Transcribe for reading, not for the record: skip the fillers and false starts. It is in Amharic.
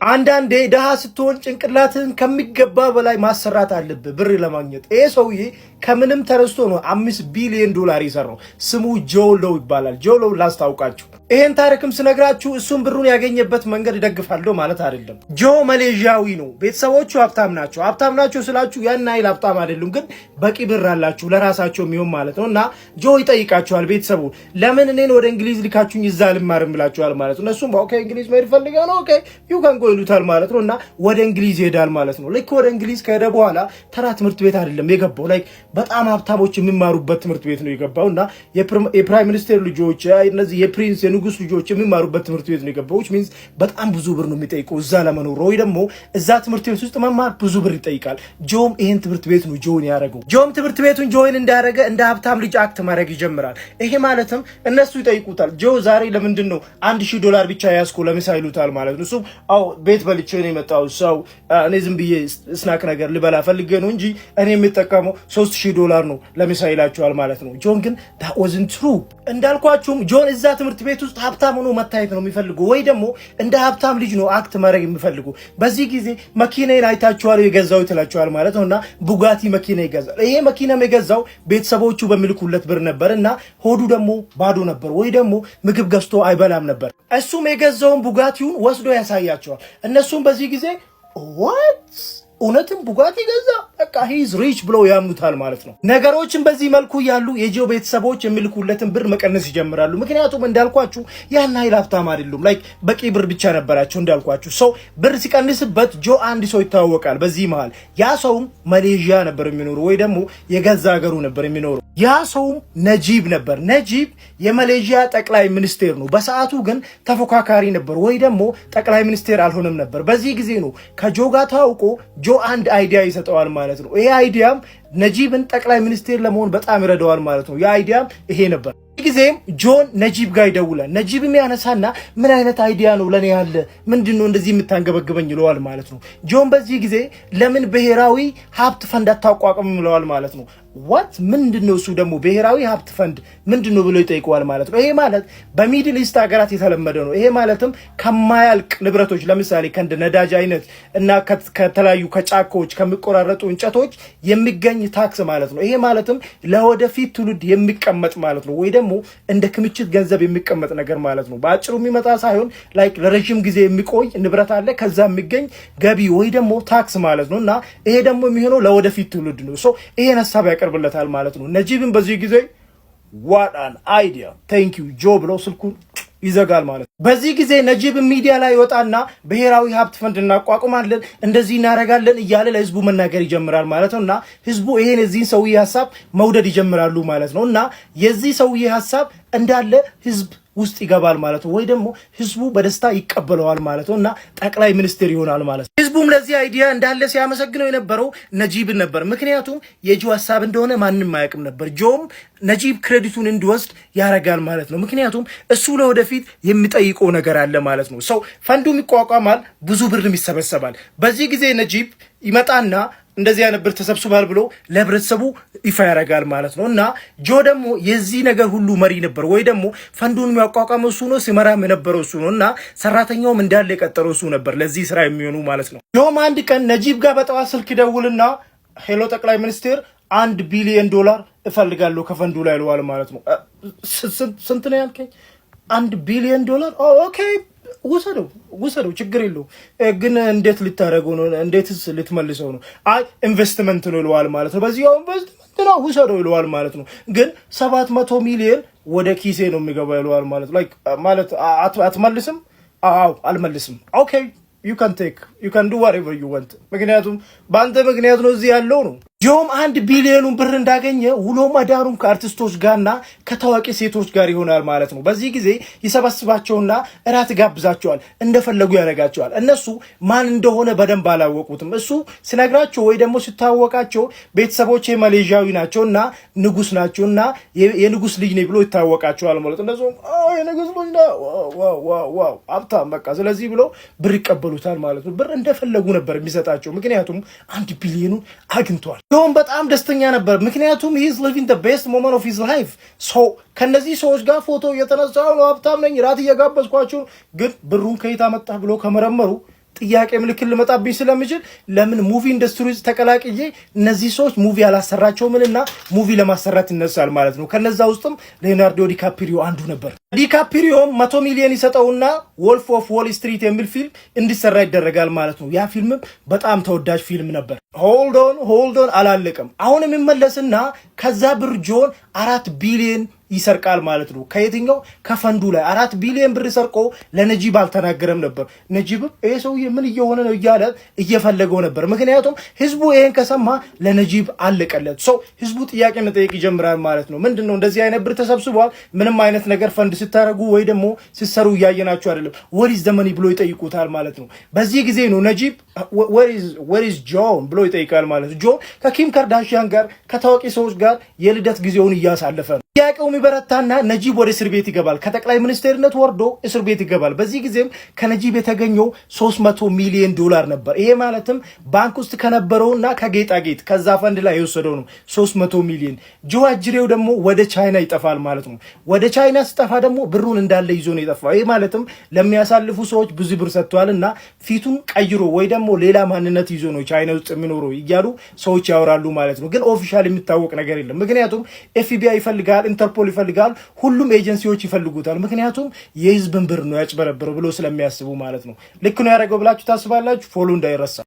አንዳንዴ ደሃ ስትሆን ጭንቅላትን ከሚገባ በላይ ማሰራት አለብህ ብር ለማግኘት። ይሄ ሰውዬ ከምንም ተነስቶ ነው 5 ቢሊዮን ዶላር የሰራው። ስሙ ጆ ሎው ይባላል። ጆ ሎው ላስታውቃችሁ። ይሄን ታሪክም ስነግራችሁ እሱም ብሩን ያገኘበት መንገድ ደግፋለሁ ማለት አይደለም። ጆ ማሌዥያዊ ነው። ቤተሰቦቹ ሀብታም ናቸው። ሀብታም ናቸው ስላችሁ ያን አይል ሀብታም አይደሉም፣ ግን በቂ ብር አላችሁ ለራሳቸው የሚሆን ማለት ነው። እና ጆ ይጠይቃቸዋል ቤተሰቡ ለምን እኔን ወደ እንግሊዝ ልካችሁኝ እዛ ልማርም ብላችኋል ማለት ነው። እነሱም ኦኬ እንግሊዝ መሄድ ፈልጋለሁ ኦኬ ዩ ካን ጎ ይሉታል ማለት ነው። እና ወደ እንግሊዝ ይሄዳል ማለት ነው። ልክ ወደ እንግሊዝ ከሄደ በኋላ ተራ ትምህርት ቤት አይደለም የገባው፣ ላይክ በጣም ሀብታሞች የሚማሩበት ትምህርት ቤት ነው የገባው። እና የፕራይም ሚኒስቴር ልጆች እነዚህ የፕሪንስ ንጉስ ልጆች የሚማሩበት ትምህርት ቤት ነው የገባው። which means በጣም ብዙ ብር ነው የሚጠይቀው እዛ ለመኖር ወይ ደግሞ እዛ ትምህርት ቤት ውስጥ መማር ብዙ ብር ይጠይቃል። ጆም ይሄን ትምህርት ቤት ነው ጆን ያደረገው። ጆም ትምህርት ቤቱን ጆይን እንዳደረገ እንደ ሀብታም ልጅ አክት ማድረግ ይጀምራል። ይሄ ማለትም እነሱ ይጠይቁታል ጆ ዛሬ ለምንድን ነው $1000 ብቻ ያስኩ ለምሳ ይሉታል ማለት ነው። እሱ አው ቤት በልቼ ነው የመጣው ሰው እኔ ዝም ብዬ ስናክ ነገር ልበላ ፈልጌ ነው እንጂ እኔ የምጠቀመው $3000 ነው ለምሳ ይላቸዋል ማለት ነው። ጆን ግን that wasn't true። እንዳልኳችሁም ጆን እዛ ትምህርት ቤት ውስጥ ሀብታም ሆኖ መታየት ነው የሚፈልገው ወይ ደግሞ እንደ ሀብታም ልጅ ነው አክት ማድረግ የሚፈልገው። በዚህ ጊዜ መኪናን አይታችኋል የገዛው ይላችኋል ማለት ነውና ቡጋቲ መኪና ይገዛል። ይሄ መኪናም የገዛው ቤተሰቦቹ በሚልኩለት ብር ነበርና ሆዱ ደግሞ ባዶ ነበር ወይ ደግሞ ምግብ ገዝቶ አይበላም ነበር። እሱም የገዛውን ቡጋቲውን ወስዶ ያሳያቸዋል። እነሱም በዚህ ጊዜ what እውነትም ቡጋቲ ገዛ በቃ ሂዝ ሪች ብለው ያምኑታል ማለት ነው። ነገሮችን በዚህ መልኩ ያሉ የጆ ቤተሰቦች የሚልኩለትን ብር መቀነስ ይጀምራሉ። ምክንያቱም እንዳልኳችሁ ያን ኃይል ሀብታም አይደሉም፣ ላይክ በቂ ብር ብቻ ነበራቸው እንዳልኳችሁ። ሰው ብር ሲቀንስበት ጆ አንድ ሰው ይታወቃል። በዚህ መሃል ያ ሰውም ማሌዥያ ነበር የሚኖሩ ወይ ደግሞ የገዛ ሀገሩ ነበር የሚኖሩ። ያ ሰውም ነጂብ ነበር። ነጂብ የማሌዥያ ጠቅላይ ሚኒስቴር ነው። በሰዓቱ ግን ተፎካካሪ ነበር ወይ ደግሞ ጠቅላይ ሚኒስቴር አልሆነም ነበር። በዚህ ጊዜ ነው ከጆ ጋር ታውቆ ጆ አንድ አይዲያ ይሰጠዋል ማለት ነው። ይሄ አይዲያም ነጂብን ጠቅላይ ሚኒስቴር ለመሆን በጣም ይረዳዋል ማለት ነው። ያ አይዲያም ይሄ ነበር። ጊዜም ጆን ነጂብ ጋር ይደውላል። ነጂብም ያነሳና ምን አይነት አይዲያ ነው ለኔ ያለ ምንድነው እንደዚህ የምታንገበግበኝ ይለዋል ማለት ነው። ጆን በዚህ ጊዜ ለምን ብሔራዊ ሀብት ፈንድ አታቋቁም ይለዋል ማለት ነው። what ምንድነው እሱ ደግሞ ብሔራዊ ሀብት ፈንድ ምንድነው ብሎ ይጠይቀዋል ማለት ነው። ይሄ ማለት በሚድል ኢስት ሀገራት የተለመደ ነው። ይሄ ማለትም ከማያልቅ ንብረቶች ለምሳሌ ከእንደ ነዳጅ አይነት እና ከተለያዩ ከጫካዎች ከሚቆራረጡ እንጨቶች የሚገኝ ታክስ ማለት ነው። ይሄ ማለትም ለወደፊት ትውልድ የሚቀመጥ ማለት ነው ወይ ደግሞ እንደ ክምችት ገንዘብ የሚቀመጥ ነገር ማለት ነው። በአጭሩ የሚመጣ ሳይሆን ላይክ ለረጅም ጊዜ የሚቆይ ንብረት አለ ከዛ የሚገኝ ገቢ ወይ ደግሞ ታክስ ማለት ነውና ይሄ ደግሞ የሚሆነው ለወደፊት ትውልድ ነው። ሶ ይሄን ሐሳብ ያቀርብለታል ማለት ነው። ነጂብን በዚህ ጊዜ what an idea thank you ጆ ብሎ ስልኩን ይዘጋል ማለት ነው። በዚህ ጊዜ ነጂብ ሚዲያ ላይ ይወጣና ብሔራዊ ሀብት ፈንድ እናቋቁማለን እንደዚህ እናረጋለን እያለ ለህዝቡ መናገር ይጀምራል ማለት ነውና ህዝቡ ይሄን እዚህን ሰውዬ ሐሳብ መውደድ ይጀምራሉ ማለት ነውና የዚህ ሰውዬ ሐሳብ እንዳለ ህዝብ ውስጥ ይገባል ማለት ነው ወይ ደግሞ ህዝቡ በደስታ ይቀበለዋል ማለት ነውና ጠቅላይ ሚኒስትር ይሆናል ማለት ነው። ህዝቡም ለዚህ አይዲያ እንዳለ ሲያመሰግነው የነበረው ነጂብን ነበር። ምክንያቱም የጆ ሐሳብ እንደሆነ ማንንም አያውቅም ነበር። ጆም ነጂብ ክሬዲቱን እንዲወስድ ያረጋል ማለት ነው። ምክንያቱም እሱ ለወደፊት የሚጠይቀው ነገር አለ ማለት ነው። ሰው ፈንዱም ይቋቋማል፣ ብዙ ብርም ይሰበሰባል። በዚህ ጊዜ ነጂብ ይመጣና እንደዚህ አይነት ብር ተሰብስቧል ብሎ ለህብረተሰቡ ይፋ ያደርጋል ማለት ነው። እና ጆ ደግሞ የዚህ ነገር ሁሉ መሪ ነበር ወይ ደግሞ ፈንዱን የሚያቋቋመው እሱ ነው፣ ሲመራም የነበረው እሱ ነው እና ሰራተኛውም እንዳለ የቀጠረው እሱ ነበር ለዚህ ስራ የሚሆኑ ማለት ነው። ጆም አንድ ቀን ነጂብ ጋር በጠዋት ስልክ ይደውልና ሄሎ ጠቅላይ ሚኒስቴር $1 ቢሊዮን እፈልጋለሁ ከፈንዱ ላይ ይለዋል ማለት ነው። ስንት ነው ያልከኝ? $1 ቢሊዮን? ኦኬ ውሰደው ችግር የለው ግን እንዴት ልታረገው ነው? እንዴትስ ልትመልሰው ነው? አይ ኢንቨስትመንት ነው ይለዋል ማለት ነው። በዚያው ኢንቨስትመንት ነው ውሰደው ይለዋል ማለት ነው። ግን 700 ሚሊዮን ወደ ኪሴ ነው የሚገባው ይለዋል ማለት ላይክ ማለት አትመልስም? አዎ አልመልስም። ኦኬ you can do whatever you want ምክንያቱም በአንተ ምክንያት ነው እዚህ ያለው ነው። ጆም 1 ቢሊዮኑን ብር እንዳገኘ ውሎ ማዳሩን ከአርቲስቶች ጋርና ከታዋቂ ሴቶች ጋር ይሆናል ማለት ነው። በዚህ ጊዜ ይሰበስባቸውና እራት ጋብዛቸዋል፣ እንደፈለጉ ያደርጋቸዋል። እነሱ ማን እንደሆነ በደንብ አላወቁትም። እሱ ሲነግራቸው ወይ ደግሞ ሲታወቃቸው ቤተሰቦቼ ማሌዥያዊ ናቸውና ንጉስ ናቸውና የንጉስ ልጅ ነኝ ብሎ ይታወቃቸዋል ማለት ነው። እነሱም የንጉስ ልጅ ነው ዋው ሀብታም በቃ ስለዚህ ብሎ ብር ይቀበሉታል ማለት ነው። ብር እንደፈለጉ ነበር የሚሰጣቸው ምክንያቱም 1 ቢሊዮኑን አግኝቷል። ጆም በጣም ደስተኛ ነበር ምክንያቱም he is living the best moment of his life። ከነዚህ ሰዎች ጋር ፎቶ እየተነሳው ነው፣ ሀብታም ነኝ፣ ራት እየጋበዝኳቸው። ግን ብሩን ከየት አመጣ ብሎ ከመረመሩ ጥያቄ ምልክት ልመጣብኝ ስለሚችል ለምን ሙቪ ኢንዱስትሪ ውስጥ ተቀላቅዬ እነዚህ ሰዎች ሙቪ ያላሰራቸው ምንና ሙቪ ለማሰራት ይነሳል ማለት ነው። ከነዛ ውስጥም ሌናርዶ ዲካፕሪዮ አንዱ ነበር። ዲካፕሪዮም 100 ሚሊዮን ይሰጠውና ወልፍ ኦፍ ዎል ስትሪት የሚል ፊልም እንዲሰራ ይደረጋል ማለት ነው። ያ ፊልምም በጣም ተወዳጅ ፊልም ነበር። ሆልድ ኦን አላለቀም። አሁንም ይመለስና ከዛ ብር ጆን 4 ቢሊዮን ይሰርቃል ማለት ነው። ከየትኛው ከፈንዱ ላይ 4 ቢሊዮን ብር ሰርቆ ለነጂብ አልተናገረም ነበር። ነጂብም ይሄ ሰውዬ ምን እየሆነ ነው እያለ እየፈለገው ነበር። ምክንያቱም ህዝቡ ይሄን ከሰማ ለነጂብ አለቀለት። ሰው ህዝቡ ጥያቄ መጠየቅ ይጀምራል ማለት ነው። ምንድነው እንደዚህ አይነት ብር ተሰብስቧል፣ ምንም አይነት ነገር ፈንድ ስታረጉ ወይ ደግሞ ሲሰሩ እያየናችሁ አይደለም፣ ወሪዝ ዘመኒ ብሎ ይጠይቁታል ማለት ነው። በዚህ ጊዜ ነው ነጂብ ወሪዝ ጆን ብሎ ይጠይቃል ማለት ነው። ጆን ከኪም ካርዳሽያን ጋር ከታዋቂ ሰዎች ጋር የልደት ጊዜውን እያሳለፈ ነው። ጥያቄው የሚበረታና ነጂብ ወደ እስር ቤት ይገባል። ከጠቅላይ ሚኒስቴርነት ወርዶ እስር ቤት ይገባል። በዚህ ጊዜም ከነጂብ የተገኘው 300 ሚሊዮን ዶላር ነበር። ይሄ ማለትም ባንክ ውስጥ ከነበረውና ከጌጣጌጥ ከዛ ፈንድ ላይ የወሰደው ነው 300 ሚሊዮን። ጆ አጅሬው ደግሞ ወደ ቻይና ይጠፋል ማለት ነው። ወደ ቻይና ሲጠፋ ደግሞ ብሩን እንዳለ ይዞ ነው የጠፋው። ይሄ ማለትም ለሚያሳልፉ ሰዎች ብዙ ብር ሰጥቷልና ፊቱን ቀይሮ ወይ ደግሞ ሌላ ማንነት ይዞ ነው ቻይና ውስጥ የሚኖረው እያሉ ሰዎች ያወራሉ ማለት ነው። ግን ኦፊሻል የሚታወቅ ነገር የለም። ምክንያቱም ኤፍቢአይ ይፈልጋል፣ ኢንተርፖል ይፈልጋል፣ ሁሉም ኤጀንሲዎች ይፈልጉታል። ምክንያቱም የህዝብን ብር ነው ያጭበረበረው ብሎ ስለሚያስቡ ማለት ነው። ልክ ነው ያደረገው ብላችሁ ታስባላችሁ? ፎሎ እንዳይረሳ።